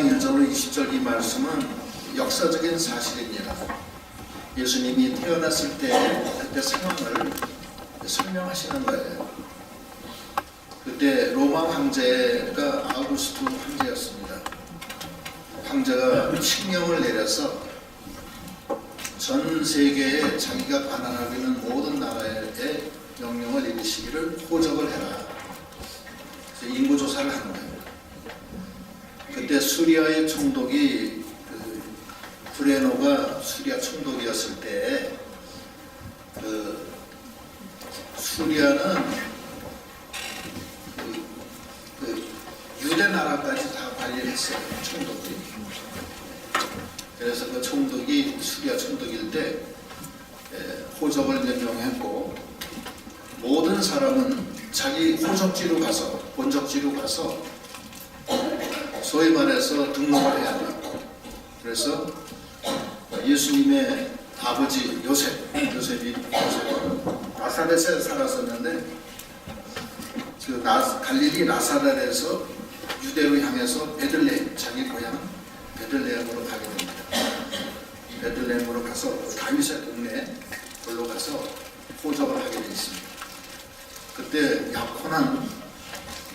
9장 1절로 20절 이 말씀은 역사적인 사실입니다. 예수님이 태어났을 때 그때 상황을 설명하시는 거예요. 그때 로마 황제가 아우구스투 황제였습니다. 황제가 칙령을 내려서 전 세계에 자기가 관할하고 있는 모든 나라에 명령을 내리시기를 호적을 해라. 그래서 인구조사를 하는 거예요. 그때 수리아의 총독이 브레노가 수리아 총독이었을 때 수리아는 유대 나라까지 다 관리를 했어요. 총독들이. 그래서 그 총독이 수리아 총독일 때 호적을 명령했고 모든 사람은 자기 호적지로 가서 본적지로 가서 소위 말해서 등록을 해야 돼요. 그래서 예수님의 아버지 요셉이 나사렛에 살았었는데 그 갈릴리 나사렛에서 유대로 향해서 베들레헴, 자기 고향 베들레헴으로 가게 됩니다. 베들레헴으로 가서 다윗의 동네 걸로 가서 호적을 하게 되어 있습니다. 그때 약혼한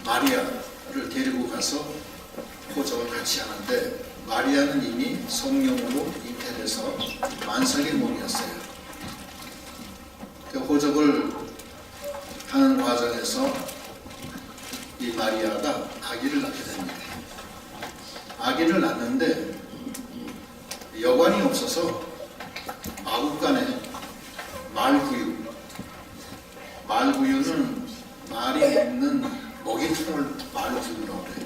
마리아를 데리고 가서 호적을 같이 하는데 마리아는 이미 성령으로 잉태돼서 만삭의 몸이었어요. 그 호적을 하는 과정에서 이 마리아가 아기를 낳게 됩니다. 아기를 낳는데 여관이 없어서 마국간에 말구유는 말이 먹는 먹이통을 말구유라고 해요.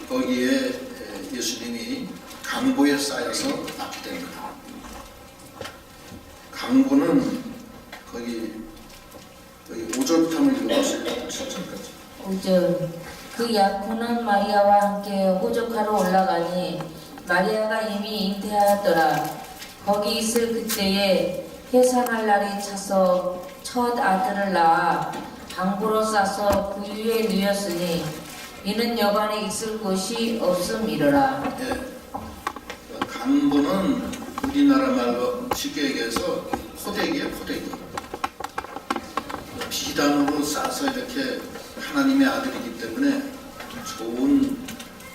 거기에 예수님이 강보에 쌓여서 낳게 됩니다. 강보는 거기 5절부터 한번 읽어보세요. 7절까지. 5절. 그 약혼은 마리아와 함께 호적하러 올라가니 마리아가 이미 잉태하였더라. 거기 있을 그때에 해산할 날이 차서 첫 아들을 낳아 방부로 싸서 구유에 누였으니 이는 여관에 있을 곳이 없음이러라. 예. 강보는 우리나라 말로 쉽게 얘기해서 포대기예요, 포대기. 비단으로 싸서 이렇게 하나님의 아들이기 때문에 좋은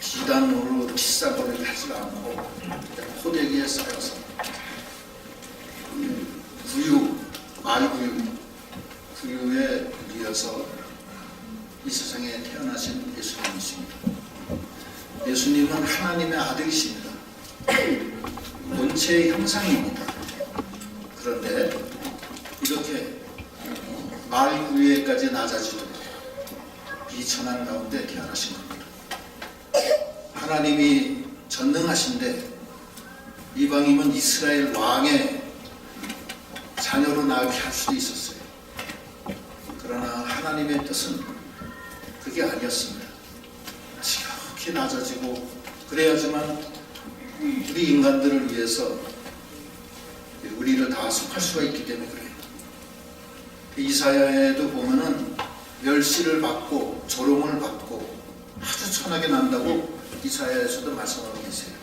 비단으로 비싼 걸 하지 않고 포대기에 쌓여서 구유에 누여서 이 세상에 태어나신 예수님이십니다. 예수님은 하나님의 아들이십니다. 본체의 형상입니다. 그런데 이렇게 말구유에까지 낮아지도록 비천한 가운데 태어나신 겁니다. 하나님이 전능하신데 이방인은 이스라엘 왕의 자녀로 낳게 할 수도 있었어요. 그러나 하나님의 뜻은 그게 아니었습니다. 지극히 낮아지고 그래야지만 우리 인간들을 위해서 우리를 다 속할 수가 있기 때문에 그래요. 이사야에도 보면은 멸시를 받고 조롱을 받고 아주 천하게 난다고 이사야에서도 말씀하고 계세요.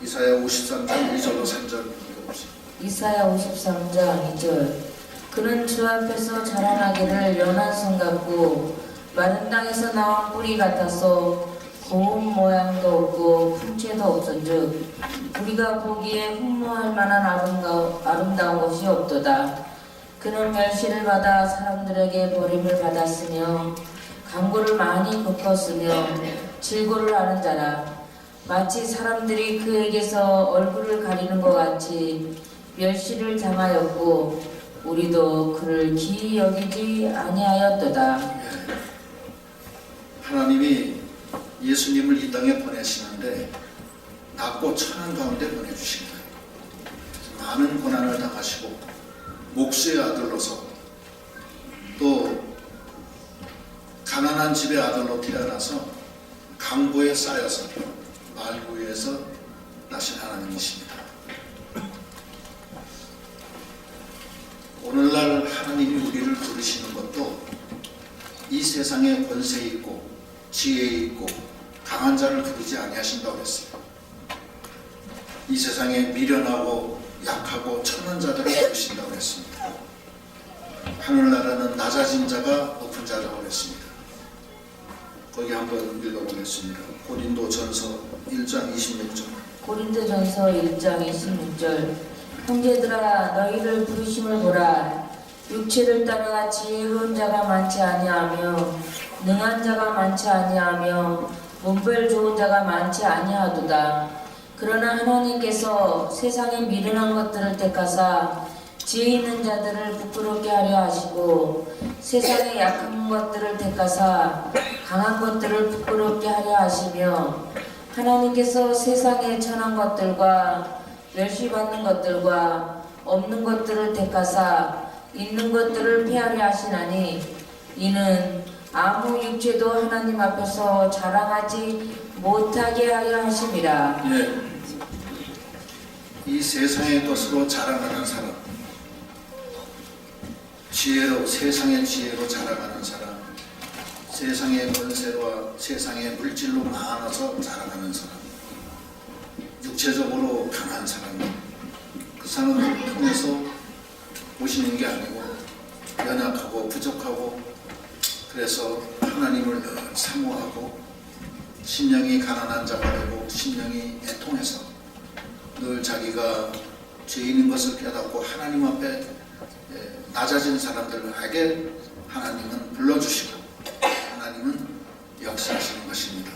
이사야 53장 2절로 3절 읽어보세요. 이사야 53장 2절. 그는 주 앞에서 자라나기를 연한 성 같고 마른 땅에서 나온 뿌리 같아서 고운 모양도 없고 풍채도 없은즉 우리가 보기에 흠모할 만한 아름다운 것이 없도다. 그는 멸시를 받아 사람들에게 버림을 받았으며 강고를 많이 겪었으며 질고를 하는 자라. 마치 사람들이 그에게서 얼굴을 가리는 것 같이 멸시를 당하였고 우리도 그를 기이 여기지 아니하였도다. 하나님이 예수님을 이 땅에 보내시는데 낮고 천한 가운데 보내주신 거예요. 많은 고난을 당하시고 목수의 아들로서 또 가난한 집의 아들로 태어나서 강보에 쌓여서 말구유에서 나신 하나님이십니다. 오늘날 하나님이 우리를 부르시는 것도 이 세상에 권세 있고 지혜 있고 강한 자를 부르지 아니하신다고 했어요. 이 세상에 미련하고 약하고 천한 자들을 부르신다고 했습니다. 하늘나라는 낮아진 자가 높은 자라고 했습니다. 거기 한번 읽어보겠습니다. 고린도전서 1장 26절. 고린도전서 1장 26절. 형제들아 너희를 부르심을 보라. 육체를 따라 지혜로운 자가 많지 아니하며 능한 자가 많지 아니하며 문별 좋은 자가 많지 아니하도다. 그러나 하나님께서 세상의 미련한 것들을 택하사 지혜 있는 자들을 부끄럽게 하려 하시고 세상의 약한 것들을 택하사 강한 것들을 부끄럽게 하려 하시며 하나님께서 세상의 천한 것들과 멸시받는 것들과 없는 것들을 택하사 있는 것들을 폐하려 하시나니 이는 아무 육체도 하나님 앞에서 자랑하지 못하게 하려 하심이라. 예. 이 세상의 것으로 자랑하는 사람, 지혜로 세상의 지혜로 자랑하는 사람, 세상의 권세와 세상의 물질로 많아서 자랑하는 사람, 육체적으로 강한 사람, 그 사람을 통해서 오시는 게 아니고 연약하고 부족하고 그래서 하나님을 늘 사모하고 심령이 가난한 자가 되고 심령이 애통해서 늘 자기가 죄인인 것을 깨닫고 하나님 앞에 낮아진 사람들에게 하나님은 불러주시고 하나님은 역사하시는 것입니다.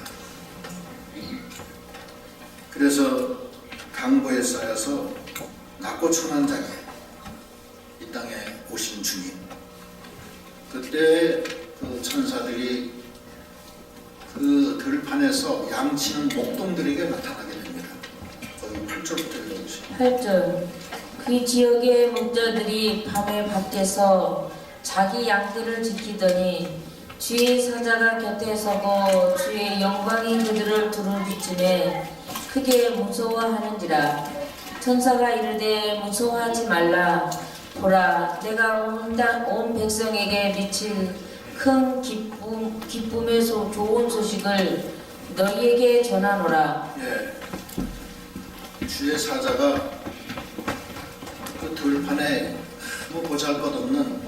그래서 강보에 쌓여서 낮고 천한 자게 이 땅에 오신 주님, 그때 그 천사들이 그 들판에서 양치는 목동들에게 나타나게 됩니다. 거기 8절부터 읽어보시죠. 8절. 그 지역의 목자들이 밤에 밖에서 자기 양들을 지키더니 주의 사자가 곁에 서고 주의 영광이 그들을 두루비추매 크게 무서워하는지라. 천사가 이르되 무서워하지 말라. 보라, 내가 온 백성에게 미칠 큰 기쁨의 좋은 소식을 너희에게 전하노라. 예, 주의 사자가 그 들판에 아무 보잘것없는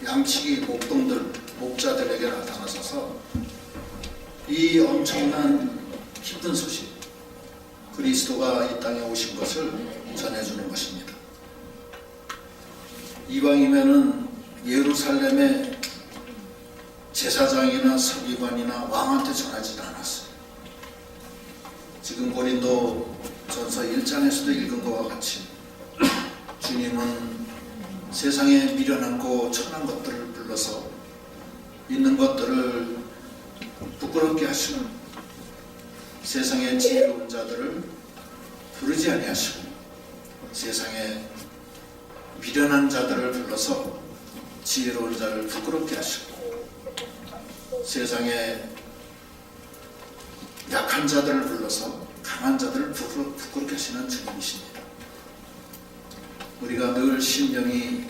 양치기 목동들, 목자들에게 나타나셔서 이 엄청난 힘든 소식, 그리스도가 이 땅에 오신 것을 전해주는 것입니다. 이왕이면은 예루살렘의 제사장이나 서기관이나 왕한테 전하지도 않았어요. 지금 고린도 전서 1장에서도 읽은 것과 같이 주님은 세상에 미련하고 천한 것들을 불러서 있는 것들을 부끄럽게 하시고 세상의 지혜로운 자들을 부르지 아니하시고 세상에 미련한 자들을 불러서 지혜로운 자를 부끄럽게 하시고 세상에 약한 자들을 불러서 강한 자들을 부끄럽게 하시는 주님이십니다. 우리가 늘 심령이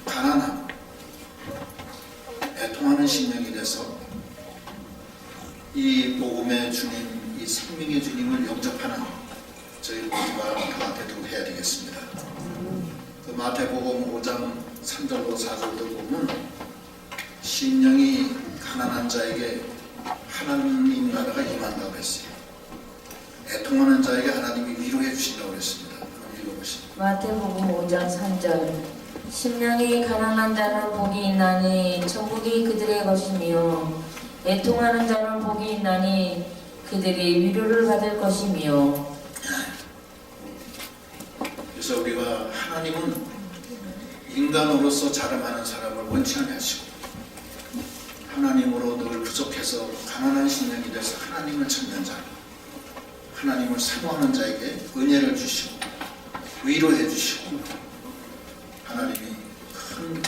가난하고 애통하는 심령이 돼서 이 복음의 주님, 이 생명의 주님을 영접하는 저희 모두가 다 되도록 해야 되겠습니다. 그 마태복음 5장 3절로 4절도 보면 심령이 가난한 자에게 하나님 나라가 임한다고 했어요. 애통하는 자에게 하나님이 위로해 주신다고 했습니다. 그럼 읽어보시죠. 마태복음 5장 3절. 심령이 가난한 자는 복이 있나니 천국이 그들의 것이며 애통하는 자는 복이 있나니 그들이 위로를 받을 것이며. 그래서 우리가 하나님은 인간으로서 자랑하는 사람을 원치 않으시고 하나님으로 늘 부족해서 가난한 심령이 돼서 하나님을 찾는 자, 하나님을 사모하는 자에게 은혜를 주시고 위로해 주시고 하나님이 큰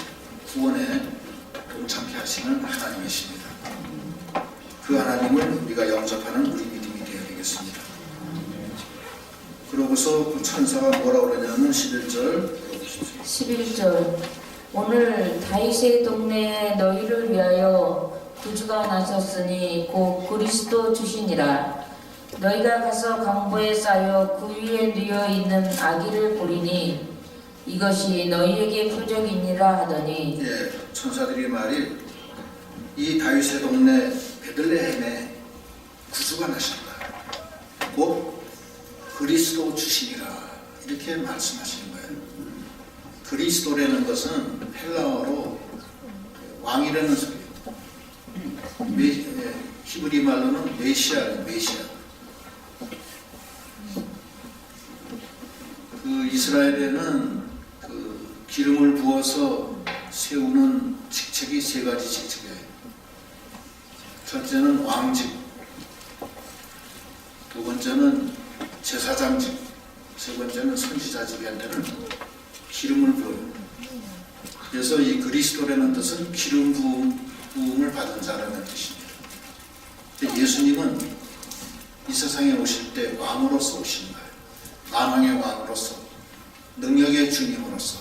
구원에 동참케 하시는 하나님이십니다. 그 하나님을 우리가 영접하는 우리 믿음이 되어야 되겠습니다. 그러고서 그 천사가 뭐라고 그러냐면 11절 11절. 오늘 다윗의 동네에 너희를 위하여 구주가 나셨으니 곧 그리스도 주시니라. 너희가 가서 강보에 쌓여 그 위에 누워 있는 아기를 보리니 이것이 너희에게 표적이니라 하더니 예, 천사들이 말이 이 다윗의 동네 베들레헴에 구주가 나신다. 곧 그리스도 주시니라. 이렇게 말씀하시는 거예요. 그리스도라는 것은 헬라어로 왕이라는 소리예요. 히브리 말로는 메시아예요. 메시아. 그 이스라엘에는 그 기름을 부어서 세우는 직책이 세 가지 직책이에요. 첫째는 왕직, 두 번째는 제사장직, 세 번째는 선지자직한테는 기름을 부어요. 그래서 이 그리스도라는 뜻은 기름 부음을 받은 자라는 뜻입니다. 예수님은 이 세상에 오실 때 왕으로서 오신 거예요. 만왕의 왕으로서, 능력의 주님으로서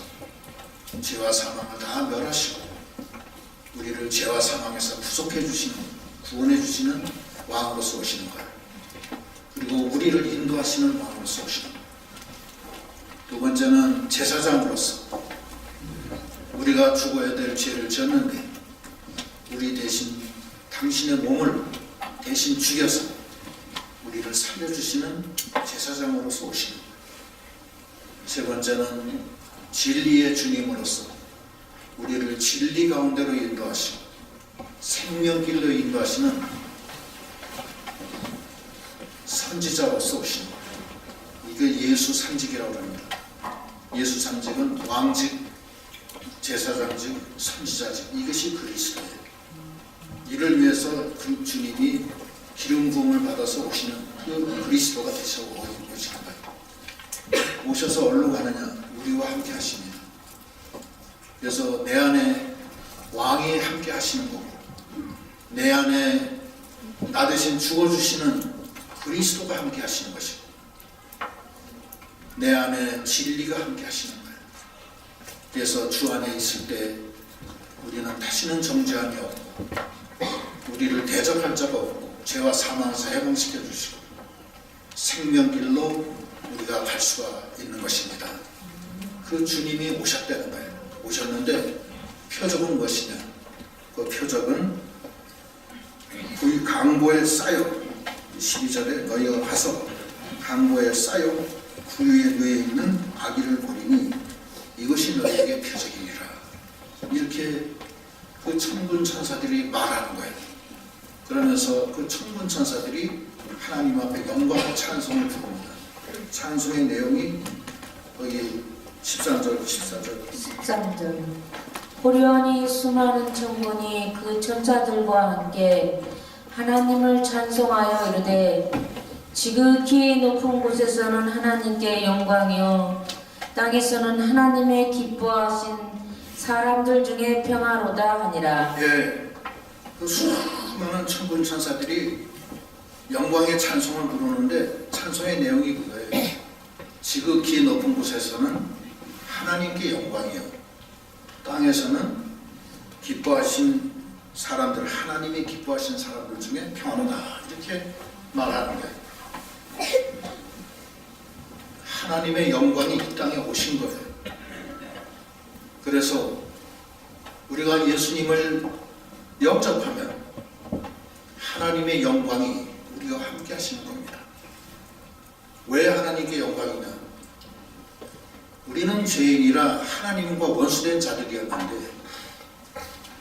죄와 사망을 다 멸하시고 우리를 죄와 사망에서 구속해 주시는, 구원해 주시는 왕으로서 오시는 거예요. 그리고 우리를 인도하시는 왕으로서 오시는 거예요. 두 번째는 제사장으로서 우리가 죽어야 될 죄를 지었는데 우리 대신 당신의 몸을 대신 죽여서 우리를 살려주시는 제사장으로서 오시는 거예요. 세 번째는 진리의 주님으로서 우리를 진리 가운데로 인도하시고 생명길로 인도하시는 선지자로서 오시는 거예요. 이게 예수 상직이라고 합니다. 예수 상직은 왕직, 제사장직, 선지자직, 이것이 그리스도예요. 이를 위해서 그 주님이 기름 부음을 받아서 오시는 그 그리스도가 되셔 오시는 거예요. 오셔서 어디로 가느냐? 우리와 함께 하십니다. 그래서 내 안에 왕이 함께 하시는 거고 내 안에 나 대신 죽어주시는 그리스도가 함께 하시는 것이고 내 안에 진리가 함께 하시는 거예요. 그래서 주 안에 있을 때 우리는 다시는 정죄함이 없고 우리를 대적할 자가 없고 죄와 사망에서 해방시켜 주시고 생명길로 우리가 갈 수가 있는 것입니다. 그 주님이 오셨다는 거예요. 오셨는데 표적은 무엇이냐? 그 표적은 그 강보에 쌓여 12절에 너희가 가서 강보에 쌓여 그 위에 누워 있는 아기를 보리니 이것이 너희에게 표적이니라. 이렇게 그 천군 천사들이 말하는 거예요. 그러면서 그 천군 천사들이 하나님 앞에 영광과 찬송을 부릅니다. 찬송의 내용이 거기 13절 호련히 수많은 천군이 그 천사들과 함께 하나님을 찬송하여 이르되 지극히 높은 곳에서는 하나님께 영광이요 땅에서는 하나님의 기뻐하신 사람들 중에 평화로다 하니라. 예, 그 수많은 천군 천사들이 영광의 찬송을 부르는데 찬송의 내용이 그거예요. 지극히 높은 곳에서는 하나님께 영광이요 땅에서는 기뻐하신 사람들, 하나님이 기뻐하신 사람들 중에 평안하다 이렇게 말하는 거예요. 하나님의 영광이 이 땅에 오신 거예요. 그래서 우리가 예수님을 영접하면 하나님의 영광이 우리와 함께 하시는 겁니다. 왜 하나님께 영광이냐? 우리는 죄인이라 하나님과 원수된 자들이었는데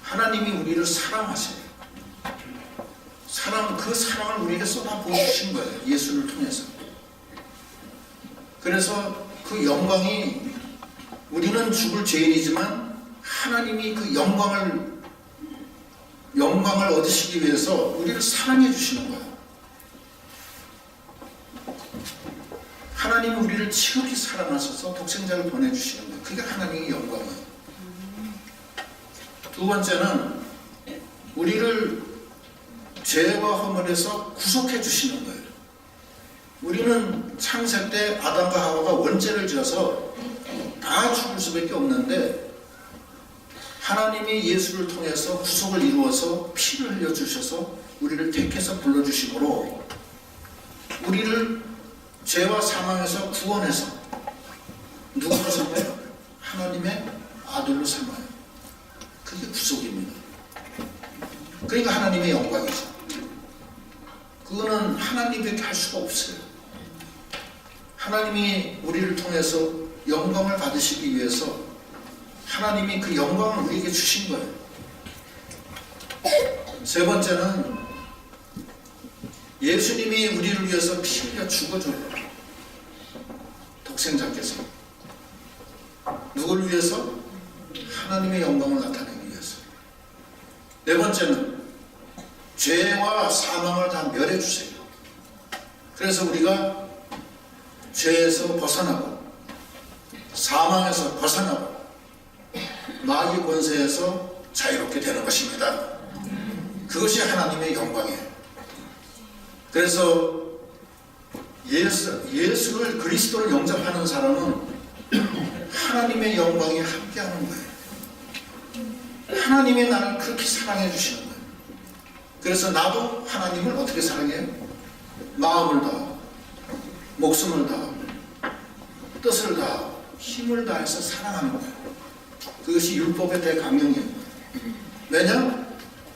하나님이 우리를 사랑하세요. 그 사랑을 우리에게 쏟아 부어주신 거예요. 예수를 통해서. 그래서 그 영광이 우리는 죽을 죄인이지만 하나님이 그 영광을 얻으시기 위해서 우리를 사랑해 주시는 거예요. 하나님은 우리를 지극히 사랑하셔서 독생자를 보내주시는 거예요. 그게 하나님의 영광이에요. 두 번째는 우리를 죄와 허물에서 구속해 주시는 거예요. 우리는 창세 때 아담과 하와가 원죄를 지어서 다 죽을 수밖에 없는데 하나님이 예수를 통해서 구속을 이루어서 피를 흘려주셔서 우리를 택해서 불러주심으로 우리를 죄와 사망에서 구원해서 누구로 삼아요? 하나님의 아들로 삼아요. 그게 구속입니다. 그러니까 하나님의 영광이죠. 그거는 하나님밖에 할 수가 없어요. 하나님이 우리를 통해서 영광을 받으시기 위해서 하나님이 그 영광을 우리에게 주신 거예요. 세 번째는 예수님이 우리를 위해서 피 흘려 죽어줘요. 독생자께서. 누구를 위해서? 하나님의 영광을 나타내기 위해서. 네 번째는 죄와 사망을 다 멸해 주세요. 그래서 우리가 죄에서 벗어나고 사망에서 벗어나고 마귀 권세에서 자유롭게 되는 것입니다. 그것이 하나님의 영광이에요. 그래서 예수를 그리스도를 영접하는 사람은 하나님의 영광이 함께하는 거예요. 하나님이 나를 그렇게 사랑해 주시는 거예요. 그래서 나도 하나님을 어떻게 사랑해요? 마음을 다하고 목숨을 다하고 뜻을 다하고 힘을 다해서 사랑하는 거예요. 그것이 율법의 대강령이에요. 왜냐?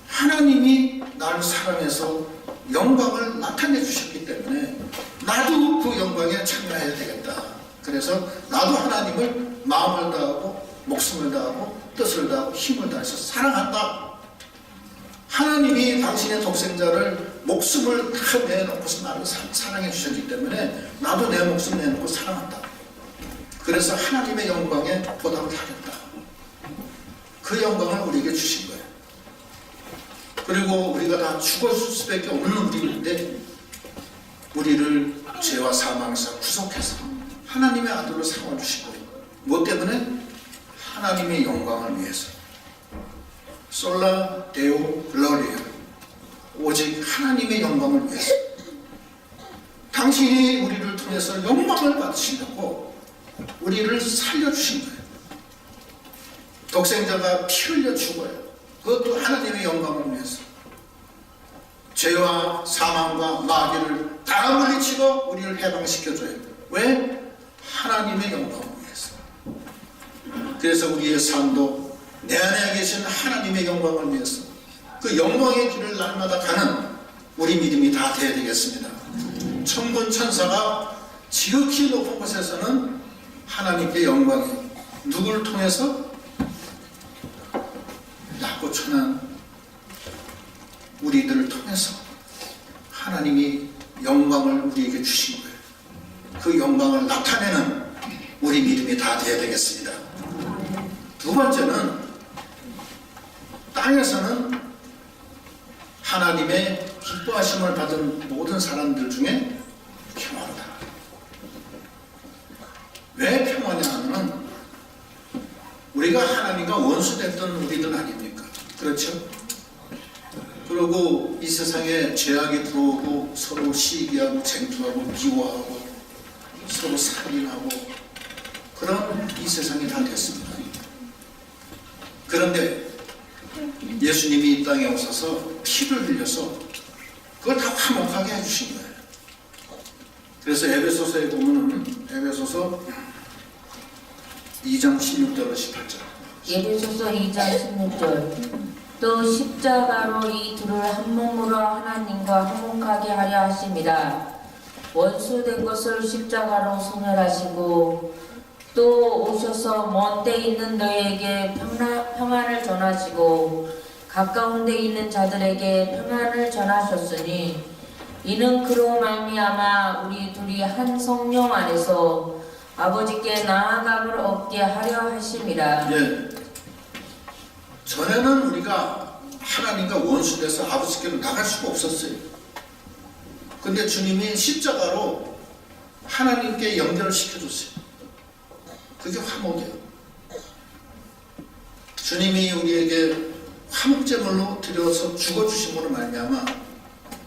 하나님이 나를 사랑해서 영광을 나타내 주셨기 때문에 나도 그 영광에 참여해야 되겠다. 그래서 나도 하나님을 마음을 다하고 목숨을 다하고 뜻을 다하고 힘을 다해서 사랑한다. 하나님이 당신의 독생자를 목숨을 다 내놓고서 나를 사랑해 주셨기 때문에 나도 내 목숨 내놓고 사랑한다. 그래서 하나님의 영광에 보답을 하겠다. 그 영광을 우리에게 주신 거예요. 그리고 우리가 다 죽을 수밖에 없는 우리인데 우리를 죄와 사망에서 구속해서 하나님의 아들로 삼아주시고 뭐 때문에? 하나님의 영광을 위해서. 솔라 데오 글로리아, 오직 하나님의 영광을 위해서. 당신이 우리를 통해서 영광을 받으시려고 우리를 살려주신 거예요. 독생자가 피 흘려 죽어요. 그것도 하나님의 영광을 위해서. 죄와 사망과 마귀를 다 물리치고 우리를 해방시켜줘요. 왜? 하나님의 영광을 위해서. 그래서 우리의 삶도 내 안에 계신 하나님의 영광을 위해서 그 영광의 길을 날마다 가는 우리 믿음이 다 되어야 되겠습니다. 천군 천사가 지극히 높은 곳에서는 하나님께 영광이 누구를 통해서? 낮고 천한 우리들을 통해서 하나님이 영광을 우리에게 주신 거예요. 그 영광을 나타내는 우리 믿음이 다 되어야 되겠습니다. 두 번째는 땅에서는 하나님의 기뻐하심을 받은 모든 사람들 중에 평안하다. 왜 평안이냐 하면 우리가 하나님과 원수됐던 우리들 아닙니까? 그렇죠? 그리고 이 세상에 죄악이 들어오고 서로 시기하고 쟁투하고 미워하고 서로 살인하고 그런 이 세상이 다 됐습니다. 그런데 예수님이 이 땅에 오셔서 피를 흘려서 그걸 다 화목하게 해주신 거예요. 그래서 에베소서에 보면은 에베소서 2장 16절로 18절. 에베소서 2장 16절. 또 십자가로 이 둘을 한 몸으로 하나님과 화목하게 하려 하심이라. 원수된 것을 십자가로 소멸하시고 또 오셔서 먼 데 있는 너희에게 평안을 전하시고 가까운 데 있는 자들에게 평안을 전하셨으니 이는 그로 말미암아 우리 둘이 한 성령 안에서 아버지께 나아감을 얻게 하려 하심이라. 예. 전에는 우리가 하나님과 원수돼서 아버지께로 나갈 수가 없었어요. 근데 주님이 십자가로 하나님께 연결을 시켜줬어요. 그게 화목이에요. 주님이 우리에게 화목제물로 드려서 죽어주심으로 말미암아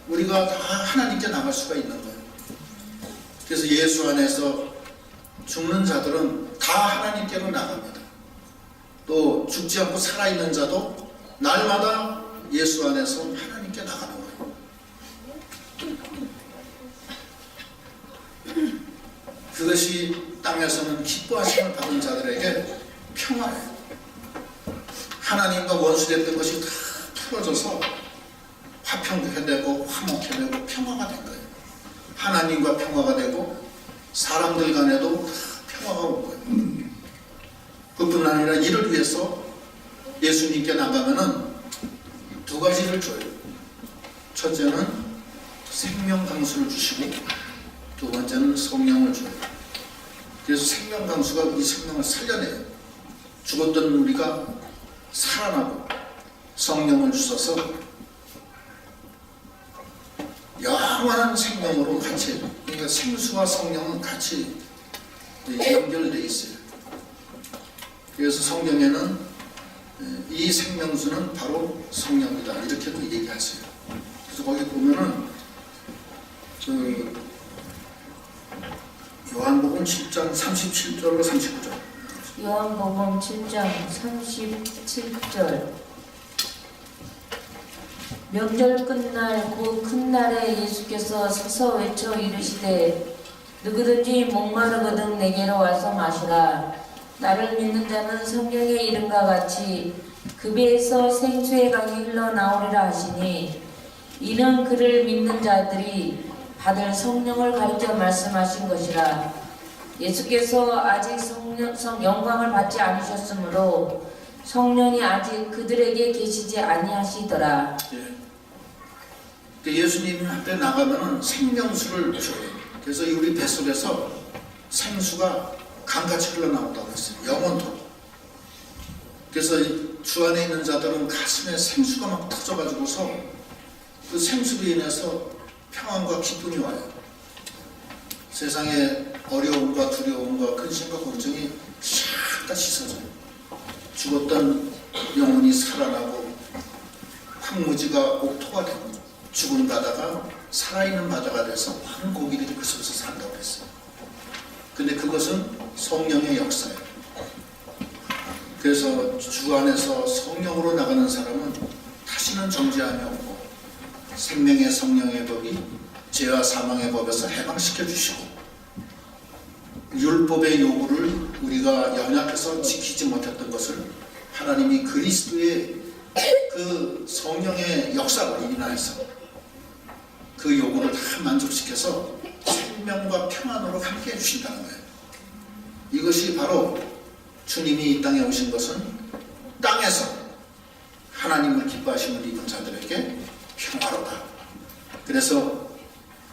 우리가 다 하나님께 나갈 수가 있는 거예요. 그래서 예수 안에서 죽는 자들은 다 하나님께로 나갑니다. 또 죽지 않고 살아있는 자도 날마다 예수 안에서 하나님께 나가는 거예요. 그것이 땅에서는 기뻐하심을 받은 자들에게 평화예요. 하나님과 원수됐던 것이 다 풀어져서 화평케 되고 화목케 되고 평화가 된 거예요. 하나님과 평화가 되고 사람들 간에도 다 평화가 온 거예요. 그뿐 아니라 이를 위해서 예수님께 나가면은 두 가지를 줘요. 첫째는 생명 강수를 주시고 두 번째는 성령을 줘요. 그래서 생명 강수가 이 생명을 살려내요. 죽었던 우리가 살아나고 성령을 주셔서 영원한 생명으로 같이, 그러니까 생수와 성령은 같이 연결되어 있어요. 그래서 성경에는 이 생명수는 바로 성령이다 이렇게도 얘기하세요. 그래서 거기 보면은 요한복음 7장 37절로 39절. 요한복음 7장 37절. 명절 끝날 그 큰 날에 예수께서 서서 외쳐 이르시되 누구든지 목마르거든 내게로 와서 마시라. 나를 믿는 자는 성경의 이름과 같이 그 배에서 생수의 강이 흘러나오리라 하시니 이는 그를 믿는 자들이 받을 성령을 가리켜 말씀하신 것이라. 예수께서 아직 영광을 받지 않으셨으므로 성령이 아직 그들에게 계시지 아니하시더라. 예수님 한테 나가면 생명수를 줘요. 그래서 우리 뱃속에서 생수가 강같이 흘러나온다고 했어요. 영원토록. 그래서 주 안에 있는 자들은 가슴에 생수가 막 터져가지고서 그 생수로 인해서 평안과 기쁨이 와요. 세상의 어려움과 두려움과 근심과 걱정이 싹 다 씻어져요. 죽었던 영혼이 살아나고 황무지가 옥토가 되고 죽은 바다가 살아있는 바다가 돼서 많은 고기들이 그 속에서 산다고 했어요. 근데 그것은 성령의 역사예요. 그래서 주 안에서 성령으로 나가는 사람은 다시는 정죄함이 없고 생명의 성령의 법이 죄와 사망의 법에서 해방시켜 주시고 율법의 요구를 우리가 연약해서 지키지 못했던 것을 하나님이 그리스도의 그 성령의 역사로 인하여서 그 요구를 다 만족시켜서 생명과 평안으로 함께 해주신다는 거예요. 이것이 바로 주님이 이 땅에 오신 것은 땅에서 하나님을 기뻐하심을 입은 자들에게 평화로다. 그래서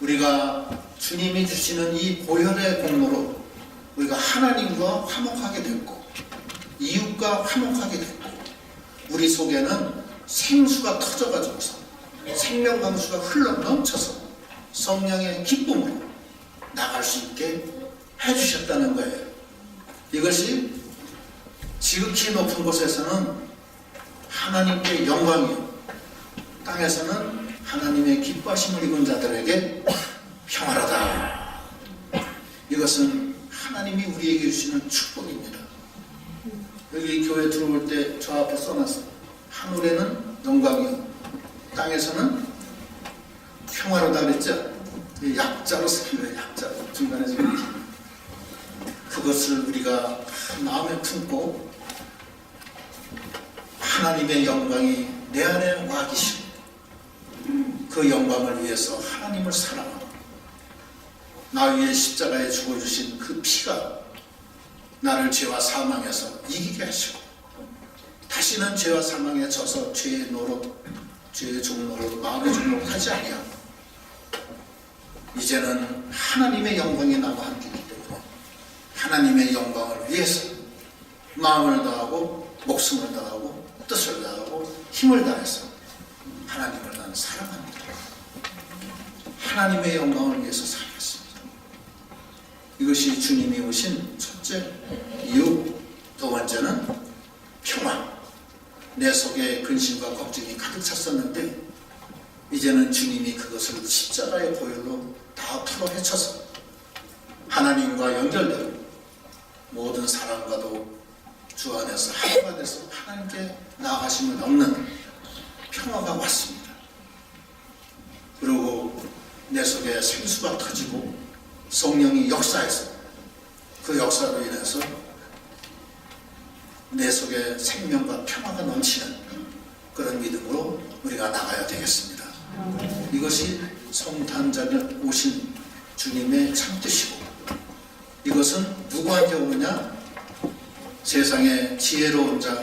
우리가 주님이 주시는 이 보혈의 공로로 우리가 하나님과 화목하게 됐고 이웃과 화목하게 됐고 우리 속에는 생수가 터져가지고서 생명강수가 흘러 넘쳐서 성령의 기쁨으로 나갈 수 있게 해주셨다는 거예요. 이것이 지극히 높은 곳에서는 하나님께 영광이요, 땅에서는 하나님의 기뻐하심을 입은 자들에게 평화로다. 이것은 하나님이 우리에게 주시는 축복입니다. 여기 교회 들어올 때 저 앞에 써놨어요. 하늘에는 영광이요, 땅에서는 평화로다 그랬죠? 약자로 쓰는 약자로 중간에 지금 그것을 우리가 마음에 품고 하나님의 영광이 내 안에 와 계시고 그 영광을 위해서 하나님을 사랑하고 나 위에 십자가에 죽어주신 그 피가 나를 죄와 사망에서 이기게 하시고 다시는 죄와 사망에 져서 죄의 노릇, 죄의 종노릇, 마음의 종노릇 하지 아니하고 이제는 하나님의 영광이 나와 함께이기 때문에 하나님의 영광을 위해서 마음을 다하고 목숨을 다하고 뜻을 다하고 힘을 다해서 하나님을 나는 사랑합니다. 하나님의 영광을 위해서 살겠습니다. 이것이 주님이 오신 첫째 이유. 두 번째는 평화. 내 속에 근심과 걱정이 가득 찼었는데 이제는 주님이 그것을 십자가의 보혈로 다 풀어 헤쳐서 하나님과 연결되고 모든 사람과도 주 안에서 하나가 돼서 하나님께 나아가심을 얻는 평화가 왔습니다. 그리고 내 속에 생수가 터지고 성령이 역사해서 그 역사로 인해서 내 속에 생명과 평화가 넘치는 그런 믿음으로 우리가 나가야 되겠습니다. 이것이 성탄절에 오신 주님의 참뜻이고, 이것은 누구한테 오느냐? 세상에 지혜로운 자,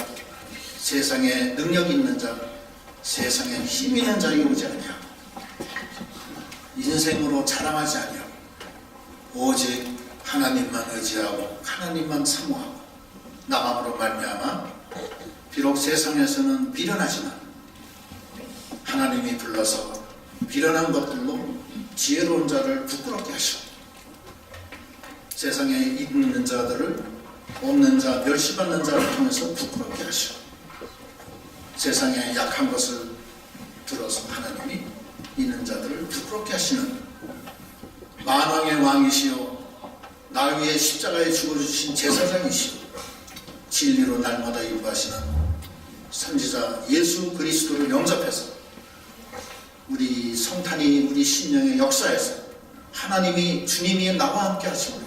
세상에 능력 있는 자, 세상에 힘 있는 자에게 오지 아니하고, 인생으로 자랑하지 아니하고, 오직 하나님만 의지하고 하나님만 사모하고 나감으로 말미암아 비록 세상에서는 미련하지만 하나님이 불러서 미련한 것들로 지혜로운 자를 부끄럽게 하시고, 세상에 있는 자들을 없는 자, 멸시받는 자를 통해서 부끄럽게 하시고, 세상에 약한 것을 들어서 하나님이 있는 자들을 부끄럽게 하시는 만왕의 왕이시요 나 위에 십자가에 죽어주신 제사장이시요 진리로 날마다 인도하시는 선지자 예수 그리스도를 영접해서 우리 성탄이 우리 신령의 역사에서 하나님이 주님이 나와 함께 하심으로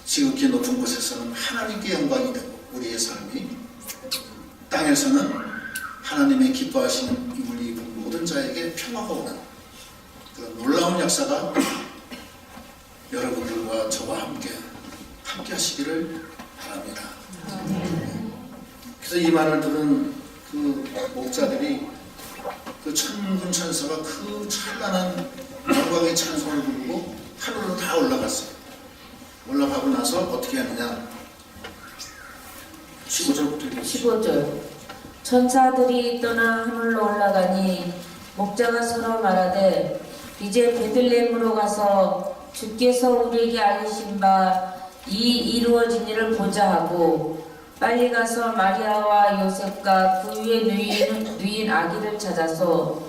지극히 높은 곳에서는 하나님께 영광이 되고, 우리의 삶이 땅에서는 하나님의 기뻐하시는 우리 모든 자에게 평화가 오는 그런 놀라운 역사가 여러분들과 저와 함께 하시기를 바랍니다. 그래서 이 말을 들은 그 목자들이 그 천군 천사가 그 찬란한 영광의 찬송을 부르고 하늘로 다 올라갔어요. 올라가고 나서 어떻게 하느냐? 15절부터 읽으시죠. 15절. 천사들이 떠나 하늘로 올라가니 목자가 서로 말하되 이제 베들레헴으로 가서 주께서 우리에게 알리신 바 이 이루어진 일을 보자 하고, 빨리 가서 마리아와 요셉과 그 위에 누인 아기를 찾아서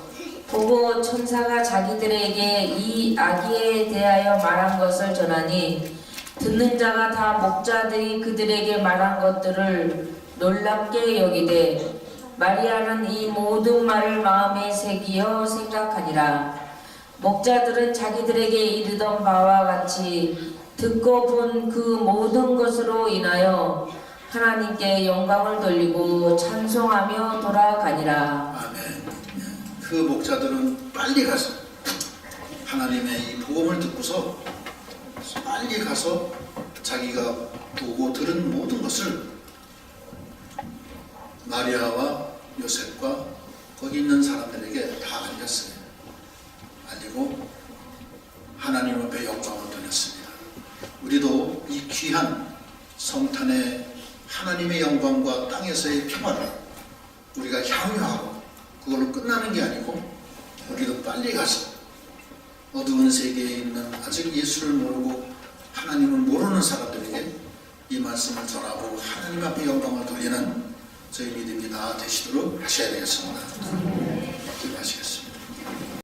보고 천사가 자기들에게 이 아기에 대하여 말한 것을 전하니, 듣는 자가 다 목자들이 그들에게 말한 것들을 놀랍게 여기되 마리아는 이 모든 말을 마음에 새기어 생각하니라. 목자들은 자기들에게 이르던 바와 같이 듣고 본 그 모든 것으로 인하여 하나님께 영광을 돌리고 찬송하며 돌아가니라. 아멘. 그 목자들은 빨리 가서 하나님의 이 복음을 듣고서 빨리 가서 자기가 보고 들은 모든 것을 마리아와 요셉과 거기 있는 사람들에게 다 알렸어요. 알리고 하나님 앞에 영광을 돌렸습니다. 우리도 이 귀한 성탄의 하나님의 영광과 땅에서의 평화를 우리가 향유하고 그걸로 끝나는 게 아니고, 우리도 빨리 가서 어두운 세계에 있는 아직 예수를 모르고 하나님을 모르는 사람들에게 이 말씀을 전하고 하나님 앞에 영광을 돌리는 저희 믿음이 다 되시도록 하셔야 되겠습니다. 기도하시겠습니다.